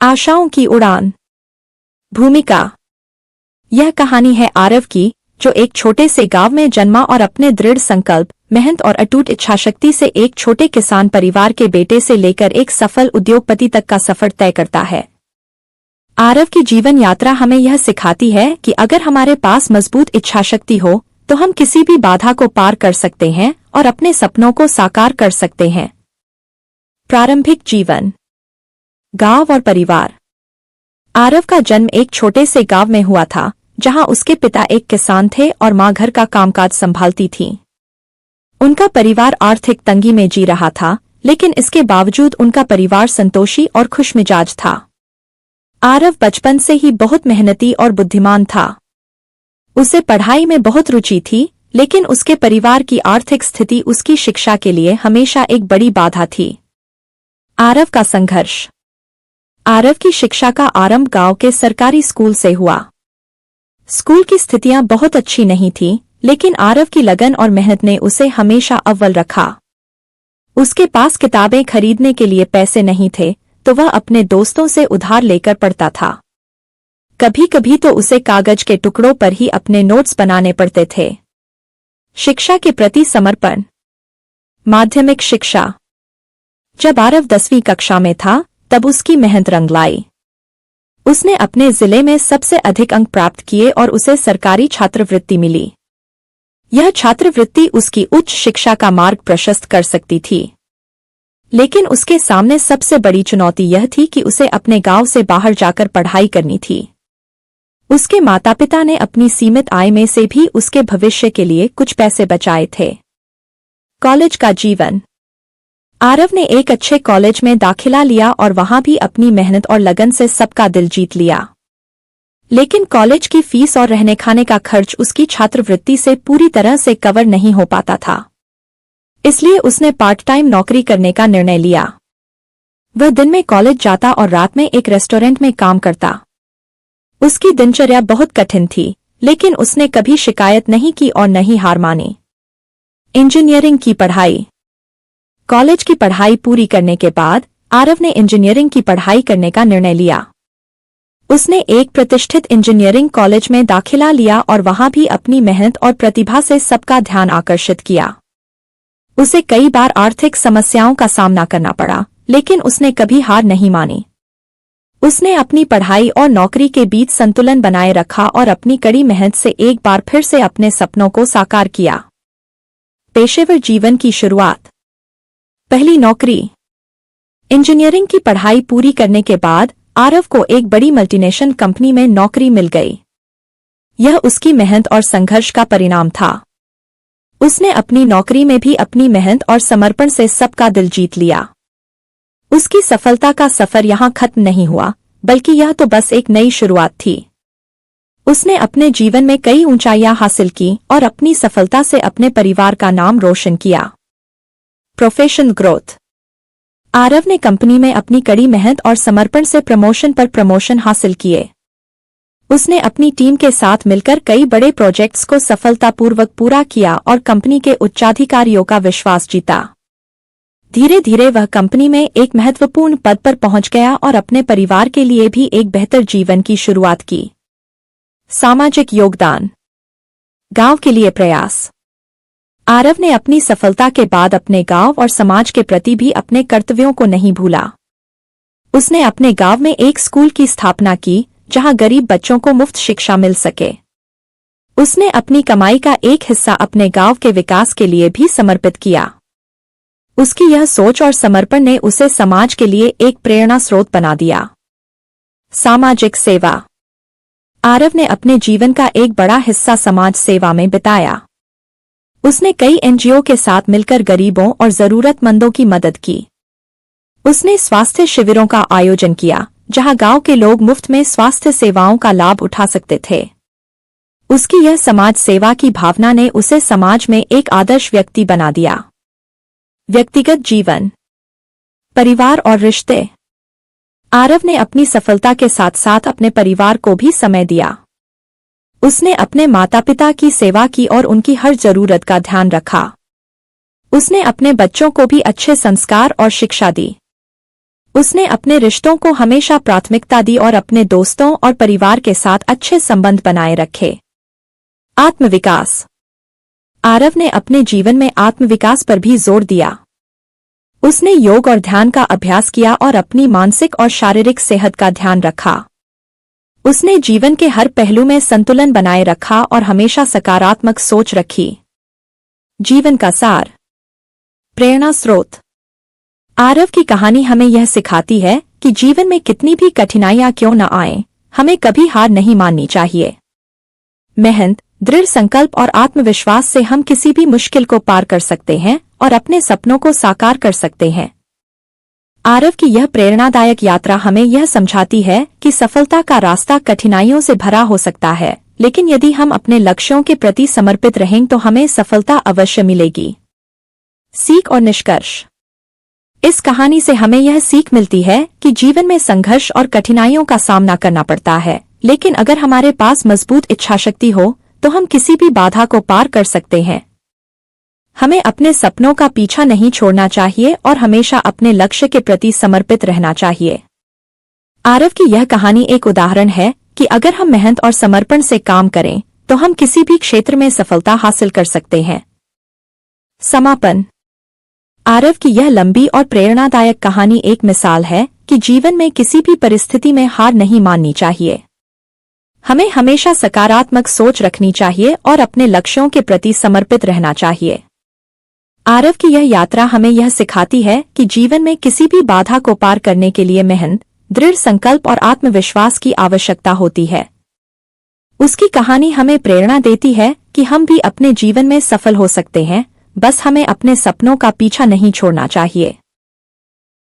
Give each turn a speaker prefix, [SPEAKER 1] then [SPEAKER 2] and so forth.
[SPEAKER 1] आशाओं की उड़ान। भूमिका। यह कहानी है आरव की, जो एक छोटे से गांव में जन्मा और अपने दृढ़ संकल्प, मेहनत और अटूट इच्छाशक्ति से एक छोटे किसान परिवार के बेटे से लेकर एक सफल उद्योगपति तक का सफर तय करता है। आरव की जीवन यात्रा हमें यह सिखाती है कि अगर हमारे पास मजबूत इच्छाशक्ति हो तो हम किसी भी बाधा को पार कर सकते हैं और अपने सपनों को साकार कर सकते हैं। प्रारंभिक जीवन, गांव और परिवार। आरव का जन्म एक छोटे से गांव में हुआ था, जहां उसके पिता एक किसान थे और मां घर का कामकाज संभालती थीं। उनका परिवार आर्थिक तंगी में जी रहा था, लेकिन इसके बावजूद उनका परिवार संतोषी और खुशमिजाज था। आरव बचपन से ही बहुत मेहनती और बुद्धिमान था। उसे पढ़ाई में बहुत रुचि थी, लेकिन उसके परिवार की आर्थिक स्थिति उसकी शिक्षा के लिए हमेशा एक बड़ी बाधा थी। आरव का संघर्ष। आरव की शिक्षा का आरंभ गांव के सरकारी स्कूल से हुआ। स्कूल की स्थितियां बहुत अच्छी नहीं थीं, लेकिन आरव की लगन और मेहनत ने उसे हमेशा अव्वल रखा। उसके पास किताबें खरीदने के लिए पैसे नहीं थे, तो वह अपने दोस्तों से उधार लेकर पढ़ता था। कभी कभी तो उसे कागज के टुकड़ों पर ही अपने नोट्स बनाने पड़ते थे। शिक्षा के प्रति समर्पण। माध्यमिक शिक्षा। जब आरव 10वीं कक्षा में था, तब उसकी मेहनत रंग लाई। उसने अपने जिले में सबसे अधिक अंक प्राप्त किए और उसे सरकारी छात्रवृत्ति मिली। यह छात्रवृत्ति उसकी उच्च शिक्षा का मार्ग प्रशस्त कर सकती थी, लेकिन उसके सामने सबसे बड़ी चुनौती यह थी कि उसे अपने गांव से बाहर जाकर पढ़ाई करनी थी। उसके माता पिता ने अपनी सीमित आय में से भी उसके भविष्य के लिए कुछ पैसे बचाए थे। कॉलेज का जीवन। आरव ने एक अच्छे कॉलेज में दाखिला लिया और वहां भी अपनी मेहनत और लगन से सबका दिल जीत लिया। लेकिन कॉलेज की फीस और रहने खाने का खर्च उसकी छात्रवृत्ति से पूरी तरह से कवर नहीं हो पाता था। इसलिए उसने पार्ट टाइम नौकरी करने का निर्णय लिया। वह दिन में कॉलेज जाता और रात में एक रेस्टोरेंट में काम करता। उसकी दिनचर्या बहुत कठिन थी, लेकिन उसने कभी शिकायत नहीं की और न ही हार मानी। इंजीनियरिंग की पढ़ाई। कॉलेज की पढ़ाई पूरी करने के बाद आरव ने इंजीनियरिंग की पढ़ाई करने का निर्णय लिया। उसने एक प्रतिष्ठित इंजीनियरिंग कॉलेज में दाखिला लिया और वहां भी अपनी मेहनत और प्रतिभा से सबका ध्यान आकर्षित किया। उसे कई बार आर्थिक समस्याओं का सामना करना पड़ा, लेकिन उसने कभी हार नहीं मानी। उसने अपनी पढ़ाई और नौकरी के बीच संतुलन बनाए रखा और अपनी कड़ी मेहनत से एक बार फिर से अपने सपनों को साकार किया। पेशेवर जीवन की शुरुआत। पहली नौकरी। इंजीनियरिंग की पढ़ाई पूरी करने के बाद आरव को एक बड़ी मल्टीनेशनल कंपनी में नौकरी मिल गई। यह उसकी मेहनत और संघर्ष का परिणाम था। उसने अपनी नौकरी में भी अपनी मेहनत और समर्पण से सबका दिल जीत लिया। उसकी सफलता का सफर यहां खत्म नहीं हुआ, बल्कि यह तो बस एक नई शुरुआत थी। उसने अपने जीवन में कई ऊंचाइयां हासिल की और अपनी सफलता से अपने परिवार का नाम रोशन किया। Professional growth. आरव ने कंपनी में अपनी कड़ी मेहनत और समर्पण से प्रमोशन पर प्रमोशन हासिल किए। उसने अपनी टीम के साथ मिलकर कई बड़े प्रोजेक्ट्स को सफलतापूर्वक पूरा किया और कंपनी के उच्चाधिकारियों का विश्वास जीता। धीरे धीरे वह कंपनी में एक महत्वपूर्ण पद पर पहुंच गया और अपने परिवार के लिए भी एक बेहतर जीवन की शुरुआत की। सामाजिक योगदान। गांव के लिए प्रयास। आरव ने अपनी सफलता के बाद अपने गांव और समाज के प्रति भी अपने कर्तव्यों को नहीं भूला। उसने अपने गांव में एक स्कूल की स्थापना की, जहां गरीब बच्चों को मुफ्त शिक्षा मिल सके। उसने अपनी कमाई का एक हिस्सा अपने गांव के विकास के लिए भी समर्पित किया। उसकी यह सोच और समर्पण ने उसे समाज के लिए एक प्रेरणा स्रोत बना दिया। सामाजिक सेवा। आरव ने अपने जीवन का एक बड़ा हिस्सा समाज सेवा में बिताया। उसने कई एनजीओ के साथ मिलकर गरीबों और जरूरतमंदों की मदद की। उसने स्वास्थ्य शिविरों का आयोजन किया, जहां गांव के लोग मुफ्त में स्वास्थ्य सेवाओं का लाभ उठा सकते थे। उसकी यह समाज सेवा की भावना ने उसे समाज में एक आदर्श व्यक्ति बना दिया। व्यक्तिगत जीवन। परिवार और रिश्ते। आरव ने अपनी सफलता के साथ साथ अपने परिवार को भी समय दिया। उसने अपने माता पिता की सेवा की और उनकी हर जरूरत का ध्यान रखा। उसने अपने बच्चों को भी अच्छे संस्कार और शिक्षा दी। उसने अपने रिश्तों को हमेशा प्राथमिकता दी और अपने दोस्तों और परिवार के साथ अच्छे संबंध बनाए रखे। आत्मविकास। आरव ने अपने जीवन में आत्मविकास पर भी जोर दिया। उसने योग और ध्यान का अभ्यास किया और अपनी मानसिक और शारीरिक सेहत का ध्यान रखा। उसने जीवन के हर पहलू में संतुलन बनाए रखा और हमेशा सकारात्मक सोच रखी। जीवन का सार। प्रेरणा स्रोत। आरव की कहानी हमें यह सिखाती है कि जीवन में कितनी भी कठिनाइयां क्यों न आएं, हमें कभी हार नहीं माननी चाहिए। मेहनत, दृढ़ संकल्प और आत्मविश्वास से हम किसी भी मुश्किल को पार कर सकते हैं और अपने सपनों को साकार कर सकते हैं। आरव की यह प्रेरणादायक यात्रा हमें यह समझाती है कि सफलता का रास्ता कठिनाइयों से भरा हो सकता है, लेकिन यदि हम अपने लक्ष्यों के प्रति समर्पित रहें तो हमें सफलता अवश्य मिलेगी। सीख और निष्कर्ष। इस कहानी से हमें यह सीख मिलती है कि जीवन में संघर्ष और कठिनाइयों का सामना करना पड़ता है, लेकिन अगर हमारे पास मजबूत इच्छाशक्ति हो तो हम किसी भी बाधा को पार कर सकते हैं। हमें अपने सपनों का पीछा नहीं छोड़ना चाहिए और हमेशा अपने लक्ष्य के प्रति समर्पित रहना चाहिए। आरव की यह कहानी एक उदाहरण है कि अगर हम मेहनत और समर्पण से काम करें तो हम किसी भी क्षेत्र में सफलता हासिल कर सकते हैं। समापन। आरव की यह लंबी और प्रेरणादायक कहानी एक मिसाल है कि जीवन में किसी भी परिस्थिति में हार नहीं माननी चाहिए। हमें हमेशा सकारात्मक सोच रखनी चाहिए और अपने लक्ष्यों के प्रति समर्पित रहना चाहिए। आरव की यह यात्रा हमें यह सिखाती है कि जीवन में किसी भी बाधा को पार करने के लिए मेहनत, दृढ़ संकल्प और आत्मविश्वास की आवश्यकता होती है। उसकी कहानी हमें प्रेरणा देती है कि हम भी अपने जीवन में सफल हो सकते हैं, बस हमें अपने सपनों का पीछा नहीं छोड़ना चाहिए।